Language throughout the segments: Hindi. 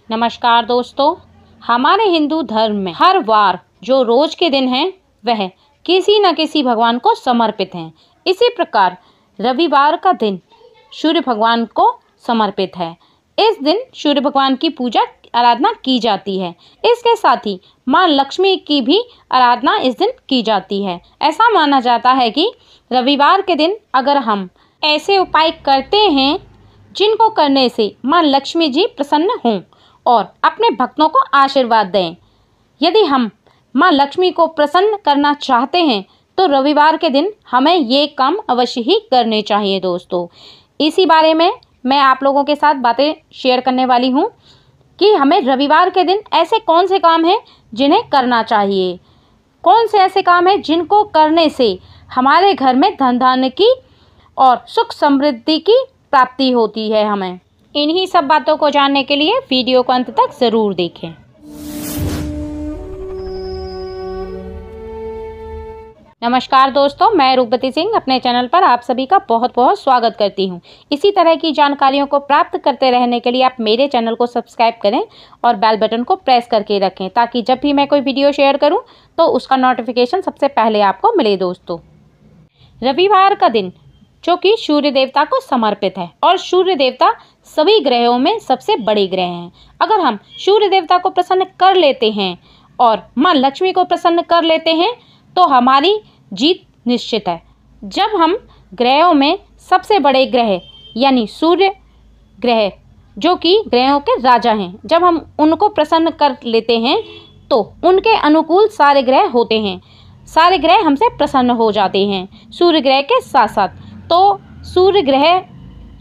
नमस्कार दोस्तों, हमारे हिंदू धर्म में हर वार जो रोज के दिन हैं वह किसी न किसी भगवान को समर्पित हैं। इसी प्रकार रविवार का दिन सूर्य भगवान को समर्पित है। इस दिन सूर्य भगवान की पूजा आराधना की जाती है। इसके साथ ही माँ लक्ष्मी की भी आराधना इस दिन की जाती है। ऐसा माना जाता है कि रविवार के दिन अगर हम ऐसे उपाय करते हैं जिनको करने से माँ लक्ष्मी जी प्रसन्न हों और अपने भक्तों को आशीर्वाद दें। यदि हम माँ लक्ष्मी को प्रसन्न करना चाहते हैं तो रविवार के दिन हमें ये काम अवश्य ही करने चाहिए दोस्तों। इसी बारे में मैं आप लोगों के साथ बातें शेयर करने वाली हूँ कि हमें रविवार के दिन ऐसे कौन से काम हैं जिन्हें करना चाहिए, कौन से ऐसे काम हैं जिनको करने से हमारे घर में धन धान्य की और सुख समृद्धि की प्राप्ति होती है। हमें इन्हीं सब बातों को जानने के लिए वीडियो को अंत तक जरूर देखें। नमस्कार दोस्तों, मैं रूपवती सिंह अपने चैनल पर आप सभी का बहुत बहुत स्वागत करती हूं। इसी तरह की जानकारियों को प्राप्त करते रहने के लिए आप मेरे चैनल को सब्सक्राइब करें और बेल बटन को प्रेस करके रखें ताकि जब भी मैं कोई वीडियो शेयर करूं तो उसका नोटिफिकेशन सबसे पहले आपको मिले। दोस्तों, रविवार का दिन जो कि सूर्य देवता को समर्पित है और सूर्य देवता सभी ग्रहों में सबसे बड़े ग्रह हैं। अगर हम सूर्य देवता को प्रसन्न कर लेते हैं और माँ लक्ष्मी को प्रसन्न कर लेते हैं तो हमारी जीत निश्चित है। जब हम ग्रहों में सबसे बड़े ग्रह यानी सूर्य ग्रह जो कि ग्रहों के राजा हैं, जब हम उनको प्रसन्न कर लेते हैं तो उनके अनुकूल सारे ग्रह होते हैं, सारे ग्रह हमसे प्रसन्न हो जाते हैं सूर्य ग्रह के साथ साथ। तो सूर्य ग्रह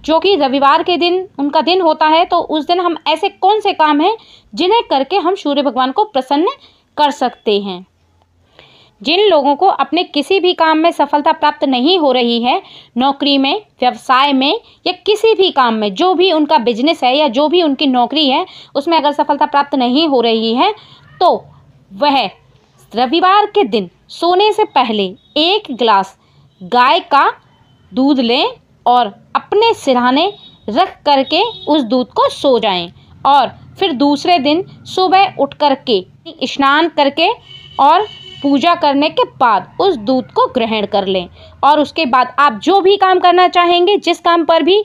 जो कि रविवार के दिन उनका दिन होता है, तो उस दिन हम ऐसे कौन से काम हैं जिन्हें करके हम सूर्य भगवान को प्रसन्न कर सकते हैं। जिन लोगों को अपने किसी भी काम में सफलता प्राप्त नहीं हो रही है, नौकरी में, व्यवसाय में या किसी भी काम में, जो भी उनका बिजनेस है या जो भी उनकी नौकरी है उसमें अगर सफलता प्राप्त नहीं हो रही है तो वह रविवार के दिन सोने से पहले 1 गिलास गाय का दूध लें और अपने सिरहाने रख करके उस दूध को सो जाएं और फिर दूसरे दिन सुबह उठ करके स्नान करके और पूजा करने के बाद उस दूध को ग्रहण कर लें। और उसके बाद आप जो भी काम करना चाहेंगे, जिस काम पर भी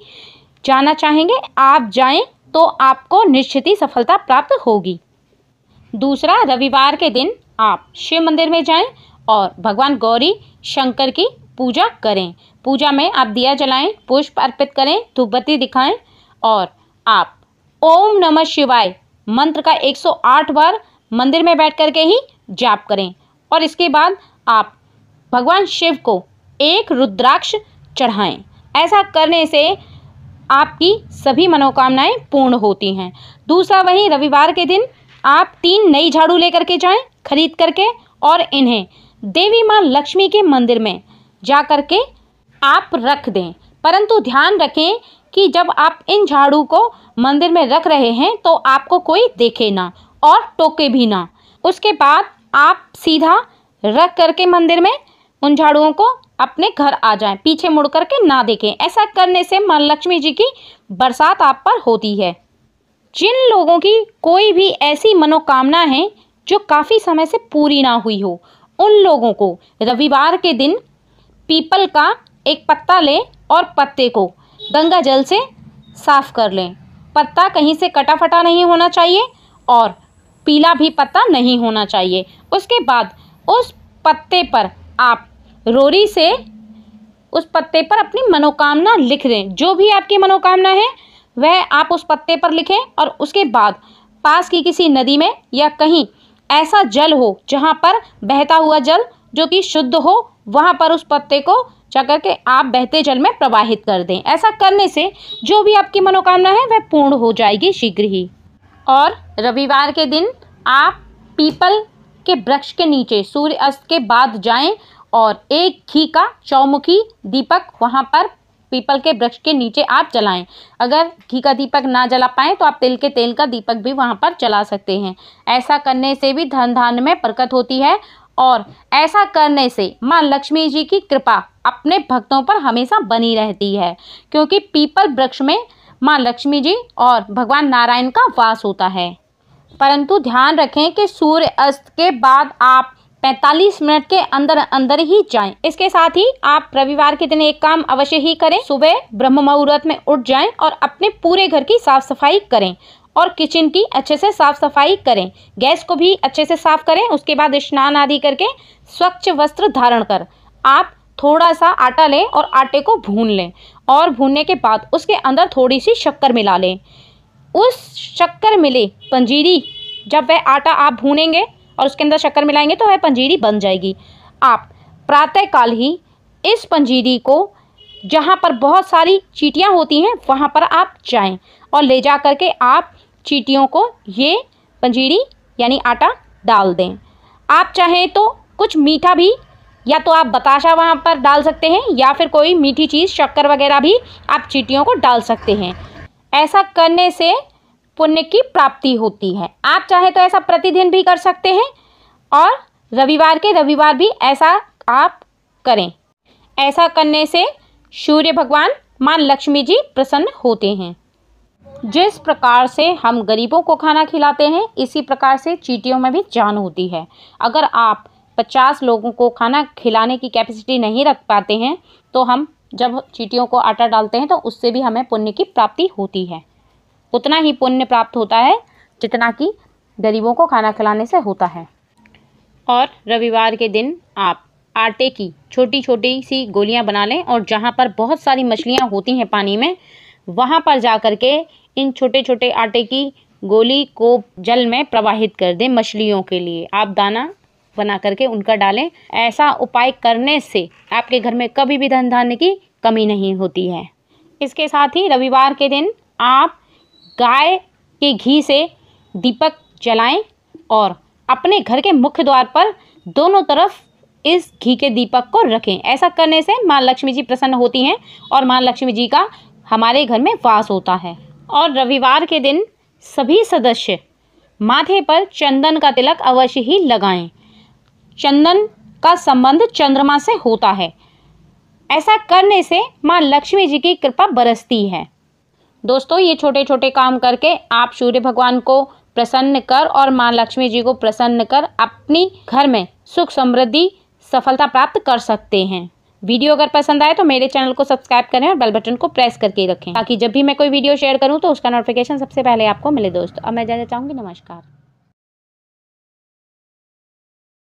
जाना चाहेंगे आप जाएं तो आपको निश्चित ही सफलता प्राप्त होगी। दूसरा, रविवार के दिन आप शिव मंदिर में जाएं और भगवान गौरी शंकर की पूजा करें। पूजा में आप दिया जलाएं, पुष्प अर्पित करें, धूपबत्ती दिखाएं और आप ओम नमः शिवाय मंत्र का 108 बार मंदिर में बैठ करके ही जाप करें। और इसके बाद आप भगवान शिव को 1 रुद्राक्ष चढ़ाएं। ऐसा करने से आपकी सभी मनोकामनाएं पूर्ण होती हैं। दूसरा, वहीं रविवार के दिन आप 3 नई झाड़ू लेकर के जाएं खरीद करके और इन्हें देवी माँ लक्ष्मी के मंदिर में जा करके आप रख दें। परंतु ध्यान रखें कि जब आप इन झाड़ू को मंदिर में रख रहे हैं तो आपको कोई देखे ना और टोके भी ना। उसके बाद आप सीधा रख करके मंदिर में उन झाड़ुओं को अपने घर आ जाएं, पीछे मुड़ करके ना देखें। ऐसा करने से माँ लक्ष्मी जी की बरसात आप पर होती है। जिन लोगों की कोई भी ऐसी मनोकामना है जो काफ़ी समय से पूरी ना हुई हो, उन लोगों को रविवार के दिन पीपल का एक पत्ता लें और पत्ते को गंगा जल से साफ कर लें। पत्ता कहीं से कटा फटा नहीं होना चाहिए और पीला भी पत्ता नहीं होना चाहिए। उसके बाद उस पत्ते पर आप रोरी से उस पत्ते पर अपनी मनोकामना लिख दें। जो भी आपकी मनोकामना है वह आप उस पत्ते पर लिखें और उसके बाद पास की किसी नदी में या कहीं ऐसा जल हो जहाँ पर बहता हुआ जल जो कि शुद्ध हो, वहाँ पर उस पत्ते को जाकर के आप बहते जल में प्रवाहित कर दें। ऐसा करने से जो भी आपकी मनोकामना है वह पूर्ण हो जाएगी शीघ्र ही। और रविवार के दिन आप पीपल के वृक्ष के नीचे सूर्य अस्त के बाद जाएं और 1 घी का चौमुखी दीपक वहाँ पर पीपल के वृक्ष के नीचे आप जलाएं। अगर घी का दीपक ना जला पाएँ तो आप तिल के तेल का दीपक भी वहाँ पर जला सकते हैं। ऐसा करने से भी धन धान्य में बरकत होती है और ऐसा करने से माँ लक्ष्मी जी की कृपा अपने भक्तों पर हमेशा बनी रहती है, क्योंकि पीपल वृक्ष में माँ लक्ष्मी जी और भगवान नारायण का वास होता है। परंतु ध्यान रखें कि सूर्य अस्त के बाद आप 45 मिनट के अंदर अंदर ही जाएं। इसके साथ ही आप रविवार के दिन एक काम अवश्य ही करें, सुबह ब्रह्म मुहूर्त में उठ जाएं और अपने पूरे घर की साफ सफाई करें और किचन की अच्छे से साफ सफाई करें। गैस को भी अच्छे से साफ करें। उसके बाद स्नान आदि करके स्वच्छ वस्त्र धारण कर आप थोड़ा सा आटा लें और आटे को भून लें और भूनने के बाद उसके अंदर थोड़ी सी शक्कर मिला लें। उस शक्कर मिले पंजीरी, जब वह आटा आप भूनेंगे और उसके अंदर शक्कर मिलाएंगे तो वह पंजीरी बन जाएगी। आप प्रातःकाल ही इस पंजीरी को जहाँ पर बहुत सारी चींटियाँ होती हैं वहाँ पर आप जाएं और ले जा करके आप चींटियों को ये पंजीरी यानी आटा डाल दें। आप चाहें तो कुछ मीठा भी, या तो आप बताशा वहाँ पर डाल सकते हैं या फिर कोई मीठी चीज़ शक्कर वगैरह भी आप चींटियों को डाल सकते हैं। ऐसा करने से पुण्य की प्राप्ति होती है। आप चाहे तो ऐसा प्रतिदिन भी कर सकते हैं और रविवार के रविवार भी ऐसा आप करें। ऐसा करने से सूर्य भगवान माँ लक्ष्मी जी प्रसन्न होते हैं। जिस प्रकार से हम गरीबों को खाना खिलाते हैं, इसी प्रकार से चींटियों में भी जान होती है। अगर आप 50 लोगों को खाना खिलाने की कैपेसिटी नहीं रख पाते हैं तो हम जब चींटियों को आटा डालते हैं तो उससे भी हमें पुण्य की प्राप्ति होती है। उतना ही पुण्य प्राप्त होता है जितना कि गरीबों को खाना खिलाने से होता है। और रविवार के दिन आप आटे की छोटी छोटी सी गोलियां बना लें और जहां पर बहुत सारी मछलियां होती हैं पानी में, वहां पर जा कर के इन छोटे छोटे आटे की गोली को जल में प्रवाहित कर दें। मछलियों के लिए आप दाना बना करके उनका डालें। ऐसा उपाय करने से आपके घर में कभी भी धन धान्य की कमी नहीं होती है। इसके साथ ही रविवार के दिन आप गाय के घी से दीपक जलाएं और अपने घर के मुख्य द्वार पर दोनों तरफ इस घी के दीपक को रखें। ऐसा करने से माँ लक्ष्मी जी प्रसन्न होती हैं और माँ लक्ष्मी जी का हमारे घर में वास होता है। और रविवार के दिन सभी सदस्य माथे पर चंदन का तिलक अवश्य ही लगाएं। चंदन का संबंध चंद्रमा से होता है। ऐसा करने से माँ लक्ष्मी जी की कृपा बरसती है। दोस्तों, ये छोटे छोटे काम करके आप सूर्य भगवान को प्रसन्न कर और माँ लक्ष्मी जी को प्रसन्न कर अपनी घर में सुख समृद्धि सफलता प्राप्त कर सकते हैं। वीडियो अगर पसंद आए तो मेरे चैनल को सब्सक्राइब करें और बेल बटन को प्रेस करके रखें ताकि जब भी मैं कोई वीडियो शेयर करूं तो उसका नोटिफिकेशन सबसे पहले आपको मिले। दोस्तों, अब मैं जाना चाहूँगी। नमस्कार।